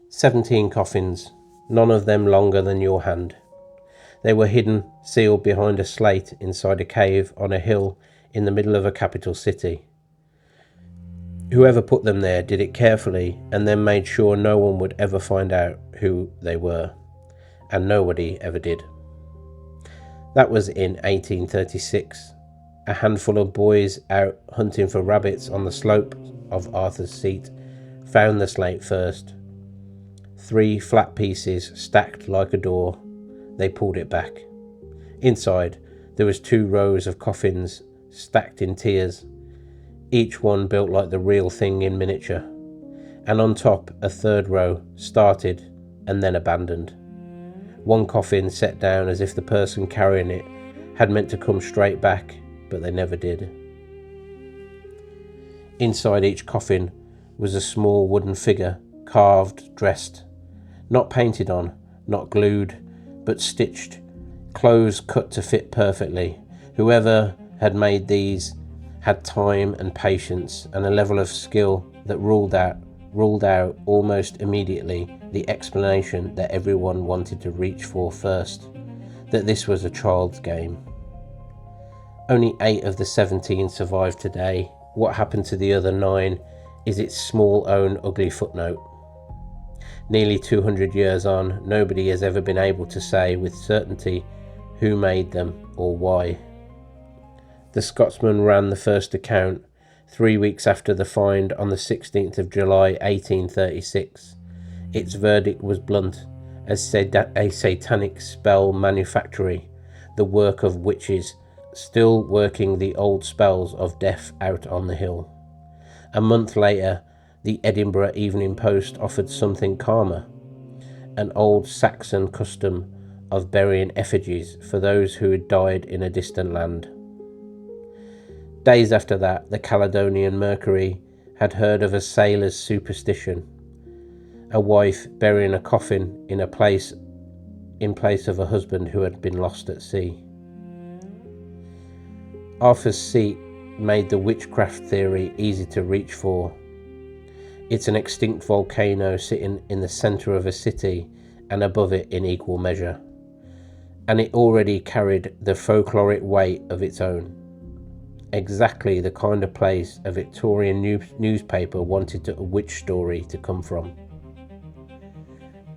17 coffins, none of them longer than your hand. They were hidden, sealed behind a slate inside a cave on a hill in the middle of a capital city. Whoever put them there did it carefully and then made sure no one would ever find out who they were, and nobody ever did. That was in 1836. A handful of boys out hunting for rabbits on the slope of Arthur's Seat found the slate first. 3 flat pieces stacked like a door. They pulled it back. Inside, there was 2 rows of coffins stacked in tiers, each one built like the real thing in miniature. And on top, a 3rd row started and then abandoned. One coffin set down as if the person carrying it had meant to come straight back, but they never did. Inside each coffin was a small wooden figure, carved, dressed, not painted on, not glued, but stitched, clothes cut to fit perfectly. Whoever had made these had time and patience and a level of skill that ruled out almost immediately the explanation that everyone wanted to reach for first, that this was a child's game. Only 8 of the 17 survive today. What happened to the other 9 is its small own ugly footnote. Nearly 200 years on, nobody has ever been able to say with certainty who made them or why. The Scotsman ran the first account 3 weeks after the find on the 16th of July 1836. Its verdict was blunt, as a satanic spell manufactory, the work of witches, still working the old spells of death out on the hill. A month later, the Edinburgh Evening Post offered something calmer, an old Saxon custom of burying effigies for those who had died in a distant land. Days after that, the Caledonian Mercury had heard of a sailor's superstition, a wife burying a coffin in place of a husband who had been lost at sea. Arthur's Seat made the witchcraft theory easy to reach for. It's an extinct volcano sitting in the centre of a city and above it in equal measure, and it already carried the folkloric weight of its own. Exactly the kind of place a Victorian newspaper wanted a witch story to come from.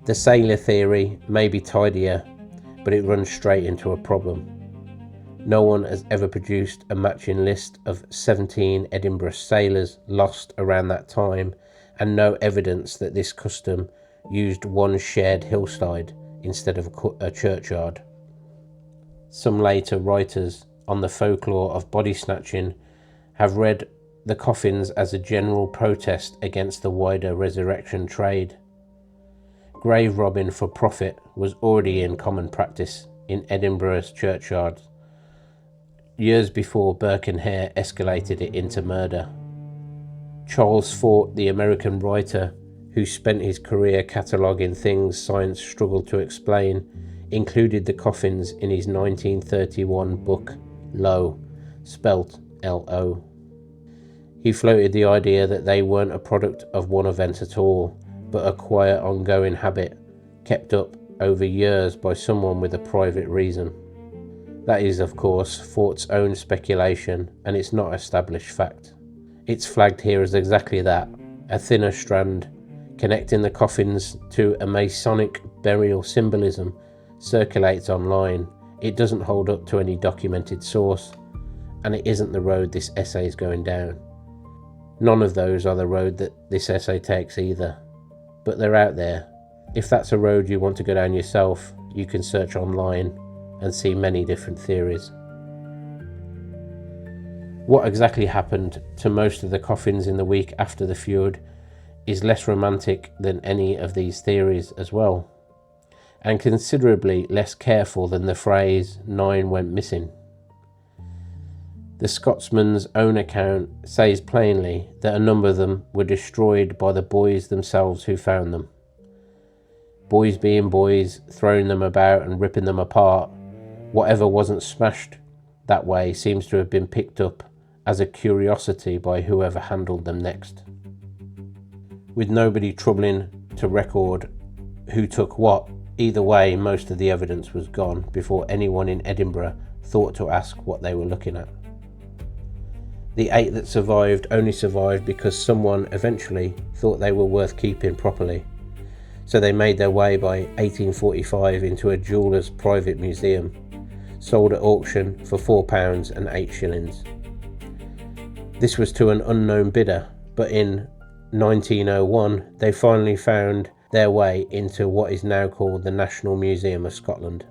The sailor theory may be tidier, but it runs straight into a problem. No one has ever produced a matching list of 17 Edinburgh sailors lost around that time, and no evidence that this custom used one shared hillside instead of a churchyard. Some later writers on the folklore of body snatching have read the coffins as a general protest against the wider resurrection trade. Grave robbing for profit was already in common practice in Edinburgh's churchyards, years before Burke and Hare escalated it into murder. Charles Fort, the American writer who spent his career cataloguing things science struggled to explain, included the coffins in his 1931 book Lo, spelt L-O. He floated the idea that they weren't a product of one event at all, but a quiet ongoing habit kept up over years by someone with a private reason. That is, of course, Fort's own speculation, and it's not established fact. It's flagged here as exactly that, a thinner strand connecting the coffins to a Masonic burial symbolism circulates online. It doesn't hold up to any documented source, and it isn't the road this essay is going down. None of those are the road that this essay takes either, but they're out there. If that's a road you want to go down yourself, you can search online and see many different theories. What exactly happened to most of the coffins in the week after the feud is less romantic than any of these theories as well, and considerably less careful than the phrase 9 went missing. The Scotsman's own account says plainly that a number of them were destroyed by the boys themselves who found them. Boys being boys, throwing them about and ripping them apart. Whatever wasn't smashed that way seems to have been picked up as a curiosity by whoever handled them next. With nobody troubling to record who took what. Either way, most of the evidence was gone before anyone in Edinburgh thought to ask what they were looking at. The 8 that survived only survived because someone eventually thought they were worth keeping properly. So they made their way by 1845 into a jeweller's private museum, sold at auction for £4 and 8 shillings. This was to an unknown bidder, but in 1901 they finally found their way into what is now called the National Museum of Scotland.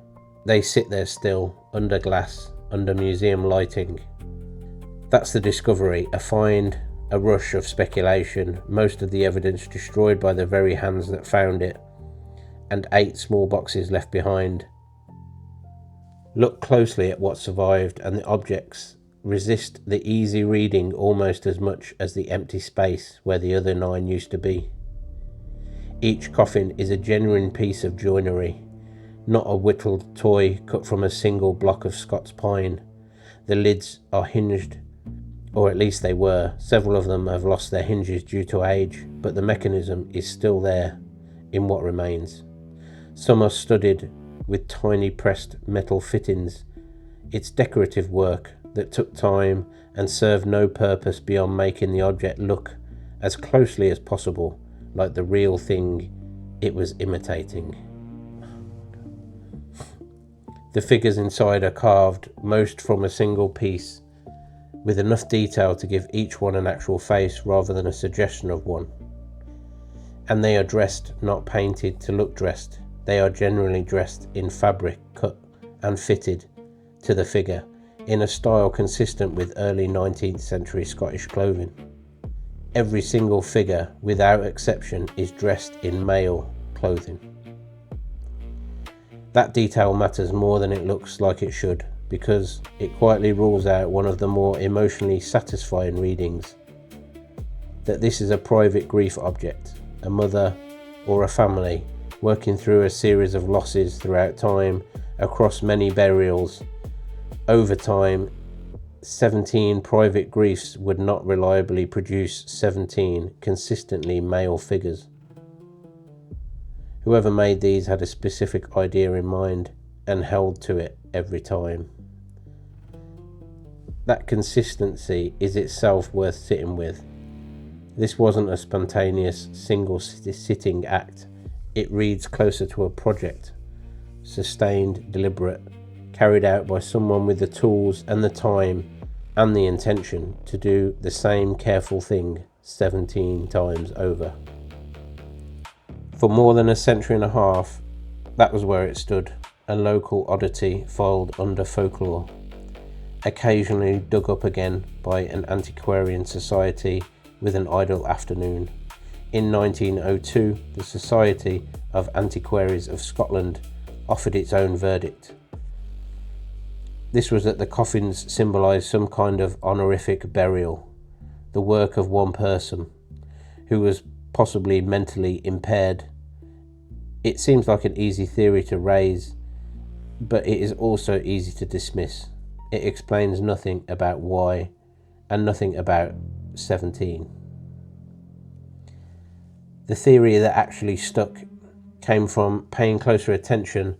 They sit there still, under glass, under museum lighting. That's the discovery, a find, a rush of speculation, most of the evidence destroyed by the very hands that found it, and 8 small boxes left behind. Look closely at what survived, and the objects resist the easy reading almost as much as the empty space where the other 9 used to be. Each coffin is a genuine piece of joinery, not a whittled toy cut from a single block of Scots pine. The lids are hinged, or at least they were. Several of them have lost their hinges due to age, but the mechanism is still there in what remains. Some are studded with tiny pressed metal fittings. It's decorative work that took time and served no purpose beyond making the object look as closely as possible like the real thing it was imitating. The figures inside are carved, most from a single piece, with enough detail to give each one an actual face rather than a suggestion of one. And they are dressed, not painted to look dressed. They are generally dressed in fabric cut and fitted to the figure, in a style consistent with early 19th century Scottish clothing. Every single figure, without exception, is dressed in male clothing. That detail matters more than it looks like it should, because it quietly rules out one of the more emotionally satisfying readings, that this is a private grief object, a mother or a family working through a series of losses throughout time, across many burials. Over time, 17 private griefs would not reliably produce 17 consistently male figures. Whoever made these had a specific idea in mind and held to it every time. That consistency is itself worth sitting with. This wasn't a spontaneous single sitting act. It reads closer to a project, sustained, deliberate, carried out by someone with the tools and the time and the intention to do the same careful thing 17 times over. For more than a century and a half, that was where it stood, a local oddity filed under folklore, occasionally dug up again by an antiquarian society with an idle afternoon. In 1902, the Society of Antiquaries of Scotland offered its own verdict. This was that the coffins symbolised some kind of honorific burial, the work of one person who was possibly mentally impaired. It seems like an easy theory to raise, but it is also easy to dismiss. It explains nothing about why and nothing about 17. The theory that actually stuck came from paying closer attention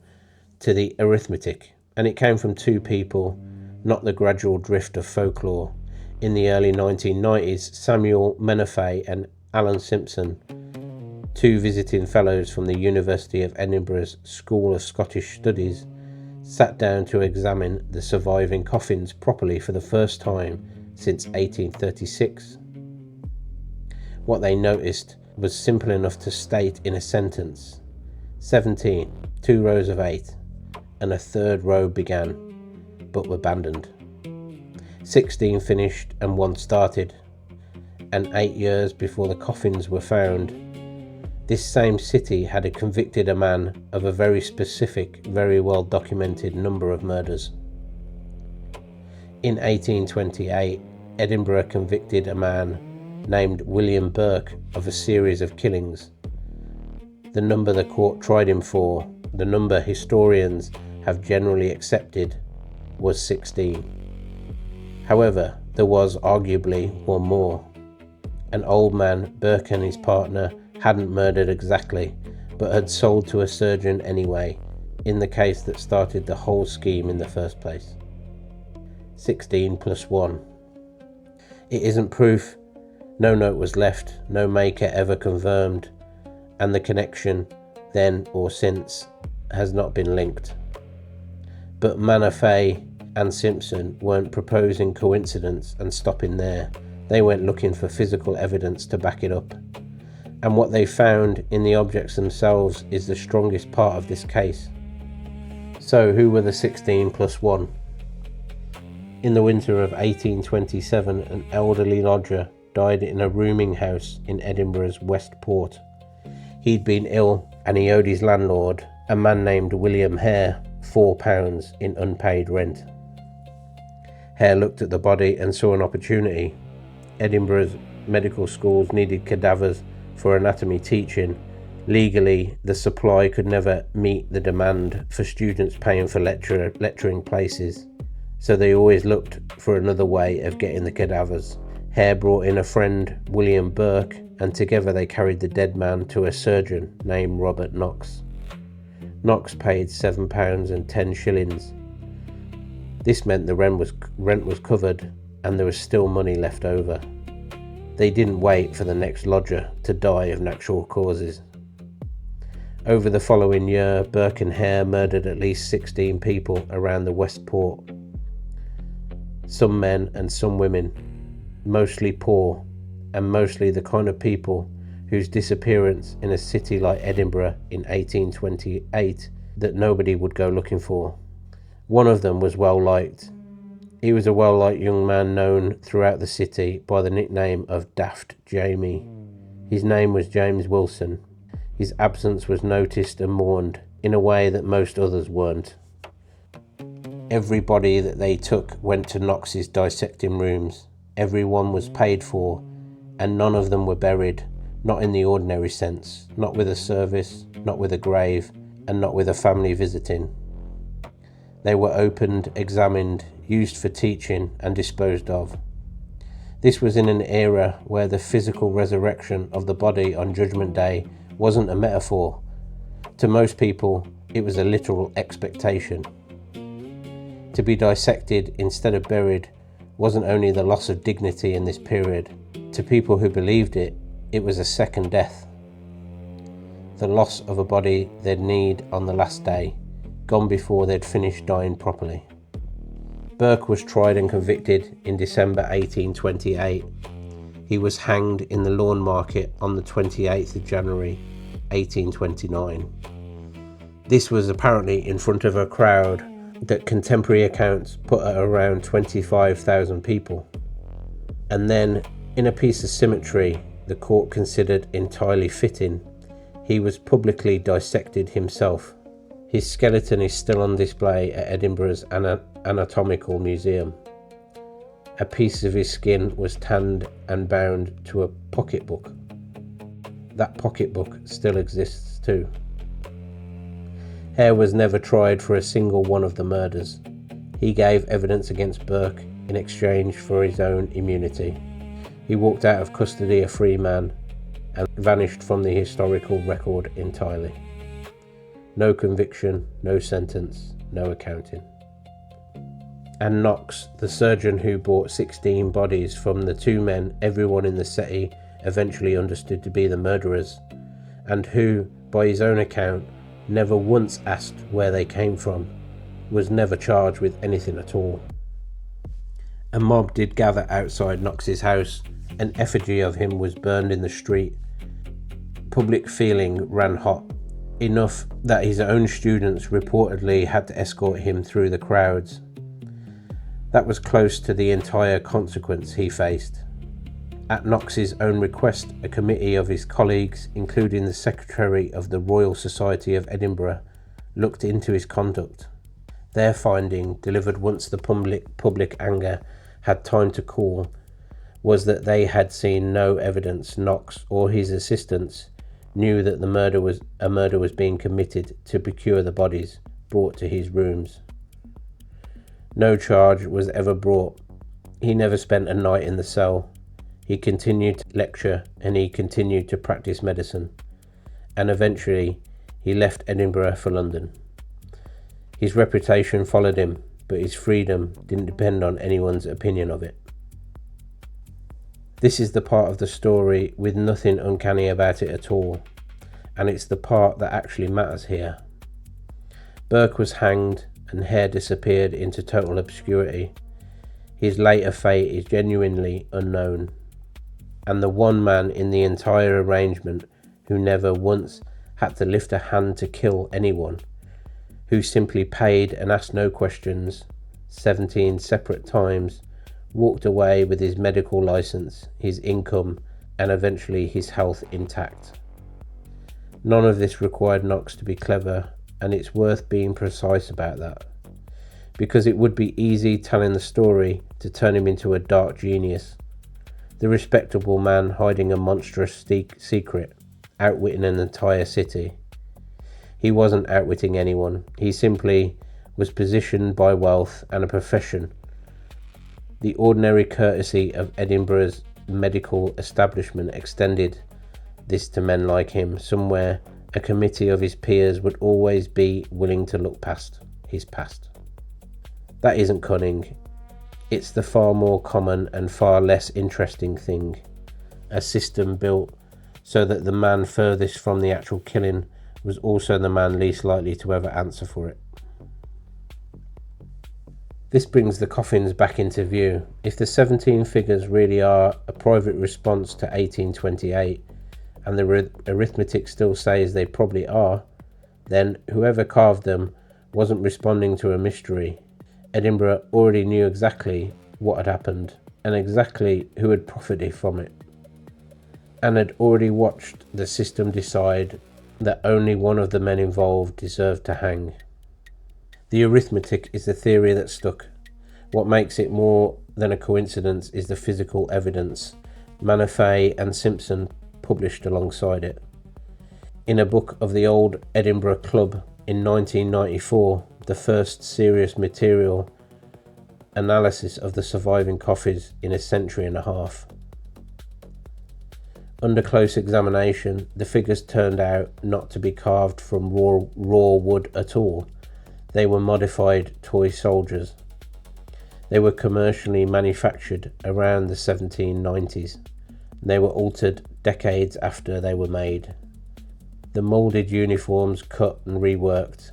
to the arithmetic, and it came from 2 people, not the gradual drift of folklore. In the early 1990s, Samuel Menefee and Alan Simpson, 2 visiting fellows from the University of Edinburgh's School of Scottish Studies, sat down to examine the surviving coffins properly for the first time since 1836. What they noticed was simple enough to state in a sentence: 17, 2 rows of 8, and a 3rd row began, but were abandoned. 16 finished and 1 started, and 8 years before the coffins were found, this same city had convicted a man of a very specific, very well documented number of murders. In 1828, Edinburgh convicted a man named William Burke of a series of killings. The number the court tried him for, the number historians have generally accepted, was 16. However, there was arguably one more. An old man, Burke, and his partner hadn't murdered exactly, but had sold to a surgeon anyway, in the case that started the whole scheme in the first place. 16 plus 1. It isn't proof. No note was left, no maker ever confirmed, and the connection, then or since, has not been linked. But Manafay and Simpson weren't proposing coincidence and stopping there. They went looking for physical evidence to back it up. And what they found in the objects themselves is the strongest part of this case. So who were the 16 plus 1? In the winter of 1827, an elderly lodger died in a rooming house in Edinburgh's West Port. He'd been ill and he owed his landlord, a man named William Hare, £4 in unpaid rent. Hare looked at the body and saw an opportunity. Edinburgh's medical schools needed cadavers for anatomy teaching. Legally, the supply could never meet the demand for students paying for lecturing places, so they always looked for another way of getting the cadavers. Hare brought in a friend, William Burke, and together they carried the dead man to a surgeon named Robert Knox. Knox paid £7 and 10 shillings. This meant the rent was covered and there was still money left over. They didn't wait for the next lodger to die of natural causes. Over the following year, Burke and Hare murdered at least 16 people around the West Port. Some men and some women, mostly poor, and mostly the kind of people whose disappearance in a city like Edinburgh in 1828 that nobody would go looking for. One of them was well liked. He was a well-liked young man known throughout the city by the nickname of Daft Jamie. His name was James Wilson. His absence was noticed and mourned in a way that most others weren't. Every body that they took went to Knox's dissecting rooms. Everyone was paid for, and none of them were buried, not in the ordinary sense, not with a service, not with a grave, and not with a family visiting. They were opened, examined, used for teaching, and disposed of. This was in an era where the physical resurrection of the body on Judgment Day wasn't a metaphor. To most people, it was a literal expectation. To be dissected instead of buried wasn't only the loss of dignity in this period. To people who believed it, it was a second death. The loss of a body they'd need on the last day, gone before they'd finished dying properly. Burke was tried and convicted in December 1828. He was hanged in the Lawn Market on the 28th of January 1829. This was apparently in front of a crowd that contemporary accounts put at around 25,000 people. And then, in a piece of symmetry the court considered entirely fitting, he was publicly dissected himself. His skeleton is still on display at Edinburgh's Anatomical Museum. A piece of his skin was tanned and bound to a pocketbook. That pocketbook still exists too. Hare was never tried for a single one of the murders. He gave evidence against Burke in exchange for his own immunity. He walked out of custody a free man and vanished from the historical record entirely. No conviction, no sentence, no accounting. And Knox, the surgeon who bought 16 bodies from the two men everyone in the city eventually understood to be the murderers, and who, by his own account, never once asked where they came from, was never charged with anything at all. A mob did gather outside Knox's house. An effigy of him was burned in the street. Public feeling ran hot, enough that his own students reportedly had to escort him through the crowds. That was close to the entire consequence he faced. At Knox's own request, a committee of his colleagues, including the Secretary of the Royal Society of Edinburgh, looked into his conduct. Their finding, delivered once the public anger had time to cool, was that they had seen no evidence Knox or his assistants knew that a murder was being committed to procure the bodies brought to his rooms. No charge was ever brought. He never spent a night in the cell. He continued to lecture and he continued to practice medicine, and eventually he left Edinburgh for London. His reputation followed him, but his freedom didn't depend on anyone's opinion of it. This is the part of the story with nothing uncanny about it at all, and it's the part that actually matters here. Burke was hanged and Hare disappeared into total obscurity. His later fate is genuinely unknown, and the one man in the entire arrangement who never once had to lift a hand to kill anyone, who simply paid and asked no questions 17 separate times, walked away with his medical license, his income, and eventually his health intact. None of this required Knox to be clever, and it's worth being precise about that, because it would be easy telling the story to turn him into a dark genius, the respectable man hiding a monstrous secret, outwitting an entire city. He wasn't outwitting anyone, he simply was positioned by wealth and a profession. The ordinary courtesy of Edinburgh's medical establishment extended this to men like him. Somewhere, a committee of his peers would always be willing to look past his past. That isn't cunning. It's the far more common and far less interesting thing. A system built so that the man furthest from the actual killing was also the man least likely to ever answer for it. This brings the Coffins back into view. If the 17 figures really are a private response to 1828, and the arithmetic still says they probably are, then whoever carved them wasn't responding to a mystery. Edinburgh already knew exactly what had happened, and exactly who had profited from it, and had already watched the system decide that only one of the men involved deserved to hang. The arithmetic is the theory that stuck. What makes it more than a coincidence is the physical evidence Manafay and Simpson published alongside it. In a book of the Old Edinburgh Club in 1994, the first serious material analysis of the surviving coffins in a century and a half. Under close examination, the figures turned out not to be carved from raw wood at all. They were modified toy soldiers. They were commercially manufactured around the 1790s. They were altered decades after they were made. The moulded uniforms cut and reworked.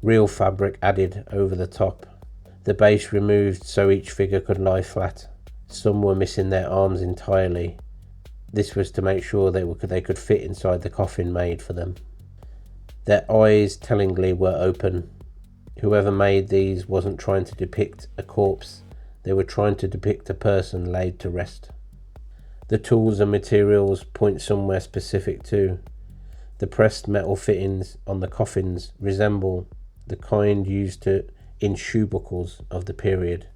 Real fabric added over the top. The base removed so each figure could lie flat. Some were missing their arms entirely. This was to make sure they could fit inside the coffin made for them. Their eyes, tellingly, were open. Whoever made these wasn't trying to depict a corpse, they were trying to depict a person laid to rest. The tools and materials point somewhere specific too. The pressed metal fittings on the coffins resemble the kind used in shoe buckles of the period,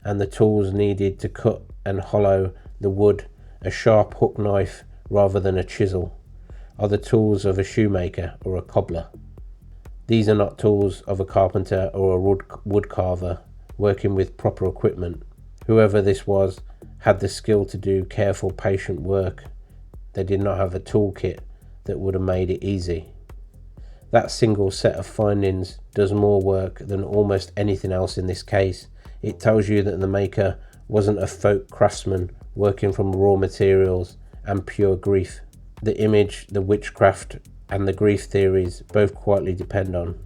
and the tools needed to cut and hollow the wood, a sharp hook knife rather than a chisel, are the tools of a shoemaker or a cobbler. These are not tools of a carpenter or a wood carver working with proper equipment. Whoever this was had the skill to do careful, patient work. They did not have a toolkit that would have made it easy. That single set of findings does more work than almost anything else in this case. It tells you that the maker wasn't a folk craftsman working from raw materials and pure grief. The image, the witchcraft, and the grief theories both quietly depend on.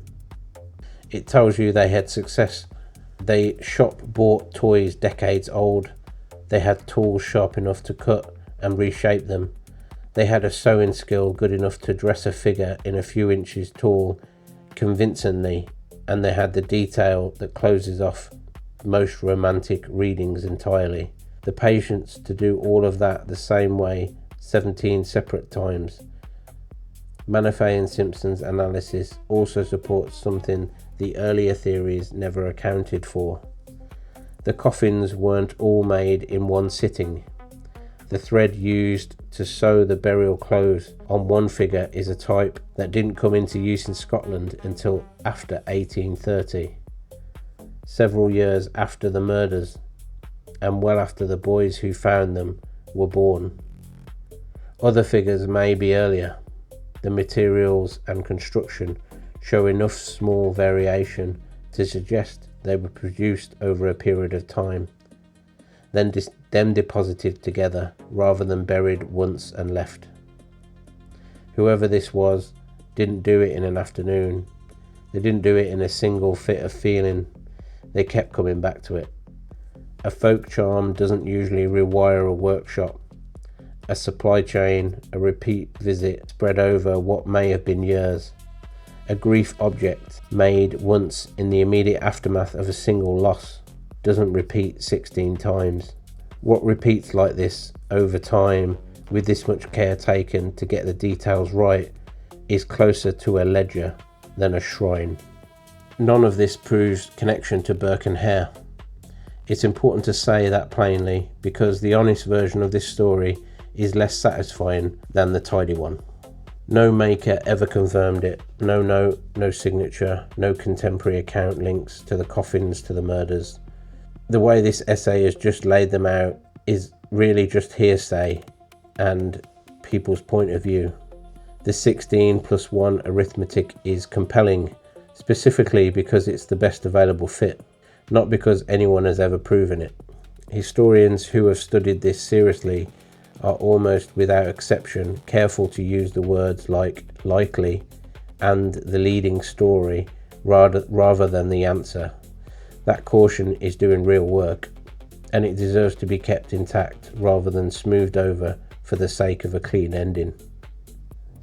It tells you they had success. They shop-bought toys decades old. They had tools sharp enough to cut and reshape them. They had a sewing skill good enough to dress a figure in a few inches tall convincingly, and they had the detail that closes off most romantic readings entirely. The patience to do all of that the same way 17 separate times. Manafay and Simpson's analysis also supports something the earlier theories never accounted for. The coffins weren't all made in one sitting. The thread used to sew the burial clothes on one figure is a type that didn't come into use in Scotland until after 1830, several years after the murders, and well after the boys who found them were born. Other figures may be earlier. The materials and construction show enough small variation to suggest they were produced over a period of time, then deposited together rather than buried once and left. Whoever this was didn't do it in an afternoon. They didn't do it in a single fit of feeling. They kept coming back to it. A folk charm doesn't usually rewire a workshop, a supply chain, a repeat visit spread over what may have been years. A grief object made once in the immediate aftermath of a single loss doesn't repeat 16 times. What repeats like this over time, with this much care taken to get the details right, is closer to a ledger than a shrine. None of this proves connection to Burke and Hare. It's important to say that plainly, because the honest version of this story is less satisfying than the tidy one. No maker ever confirmed it. No note, no signature, no contemporary account links to the Coffins, to the murders. The way this essay has just laid them out is really just hearsay and people's point of view. The 16 plus 1 arithmetic is compelling, specifically because it's the best available fit, not because anyone has ever proven it. Historians who have studied this seriously are almost without exception careful to use the words like likely and the leading story rather than the answer. That caution is doing real work, and it deserves to be kept intact rather than smoothed over for the sake of a clean ending.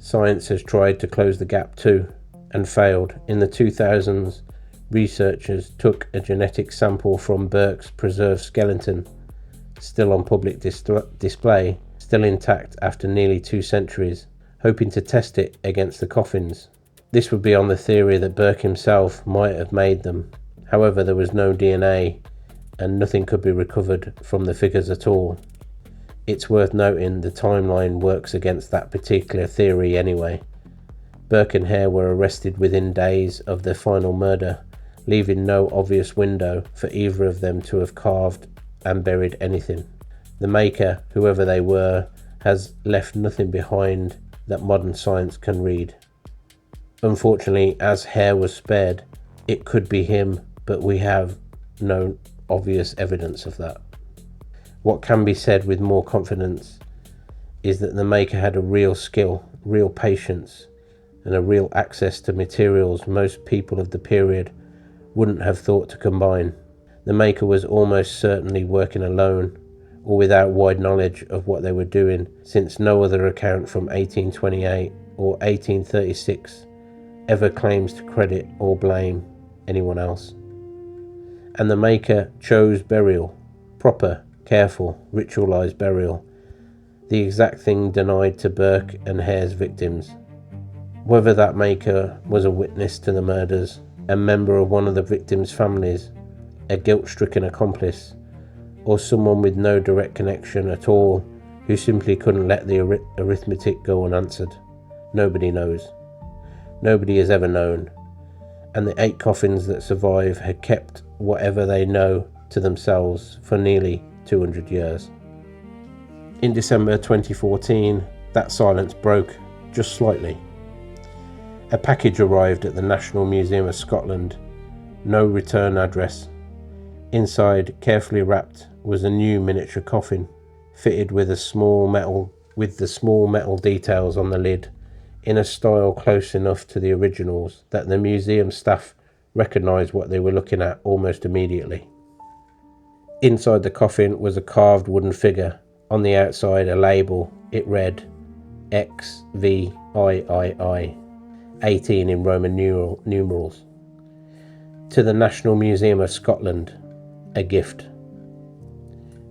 Science has tried to close the gap too, and failed. In the 2000s, researchers took a genetic sample from Burke's preserved skeleton, still on public display, still intact after nearly 2 centuries, hoping to test it against the Coffins. This would be on the theory that Burke himself might have made them. However, there was no DNA, and nothing could be recovered from the figures at all. It's worth noting the timeline works against that particular theory anyway. Burke and Hare were arrested within days of their final murder, leaving no obvious window for either of them to have carved and buried anything. The maker, whoever they were, has left nothing behind that modern science can read. Unfortunately, as Hare was spared, it could be him, but we have no obvious evidence of that. What can be said with more confidence is that the maker had a real skill, real patience, and a real access to materials most people of the period wouldn't have thought to combine. The maker was almost certainly working alone, or without wide knowledge of what they were doing, since no other account from 1828 or 1836 ever claims to credit or blame anyone else. And the maker chose burial, proper, careful, ritualized burial, the exact thing denied to Burke and Hare's victims. Whether that maker was a witness to the murders, a member of one of the victims' families, a guilt-stricken accomplice, or someone with no direct connection at all who simply couldn't let the arithmetic go unanswered, nobody knows. Nobody has ever known, and the 8 coffins that survive had kept whatever they know to themselves for nearly 200 years. In December 2014, that silence broke, just slightly. A package arrived at the National Museum of Scotland, no return address. Inside, carefully wrapped, was a new miniature coffin, fitted with the small metal details on the lid, in a style close enough to the originals that the museum staff recognised what they were looking at almost immediately. Inside the coffin was a carved wooden figure. On the outside, a label. It read XVIII, 18 in Roman numerals. To the National Museum of Scotland, a gift.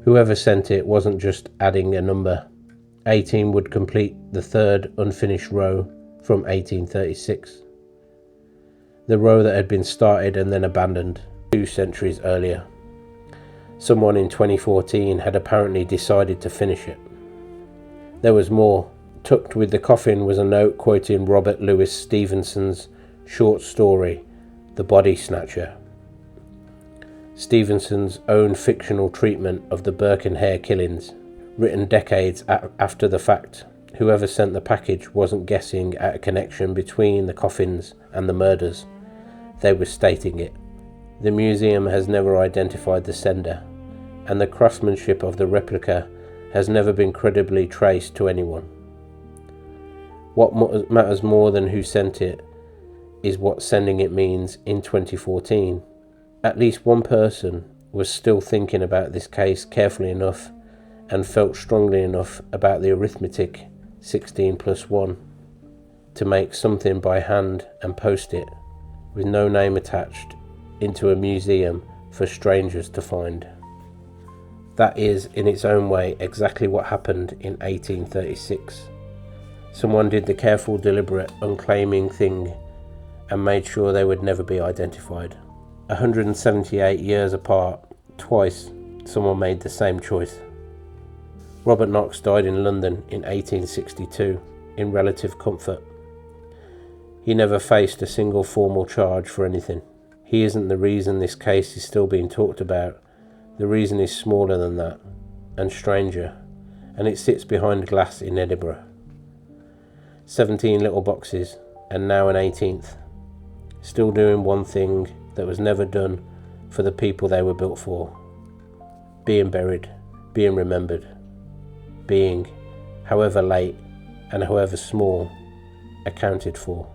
Whoever sent it wasn't just adding a number. 18 would complete the 3rd unfinished row from 1836. The row that had been started and then abandoned 2 centuries earlier. Someone in 2014 had apparently decided to finish it. There was more. Tucked with the coffin was a note quoting Robert Louis Stevenson's short story, The Body Snatcher. Stevenson's own fictional treatment of the Burke and Hare killings, written decades after the fact. Whoever sent the package wasn't guessing at a connection between the coffins and the murders. They were stating it. The museum has never identified the sender, and the craftsmanship of the replica has never been credibly traced to anyone. What matters more than who sent it is what sending it means in 2014. At least one person was still thinking about this case carefully enough and felt strongly enough about the arithmetic 16 plus 1 to make something by hand and post it with no name attached into a museum for strangers to find. That is, in its own way, exactly what happened in 1836. Someone did the careful, deliberate, unclaiming thing and made sure they would never be identified. 178 years apart, twice, someone made the same choice. Robert Knox died in London in 1862 in relative comfort. He never faced a single formal charge for anything. He isn't the reason this case is still being talked about. The reason is smaller than that, and stranger, and it sits behind glass in Edinburgh. 17 little boxes, and now an 18th. Still doing one thing that was never done for the people they were built for. Being buried, being remembered, being, however late and however small, accounted for.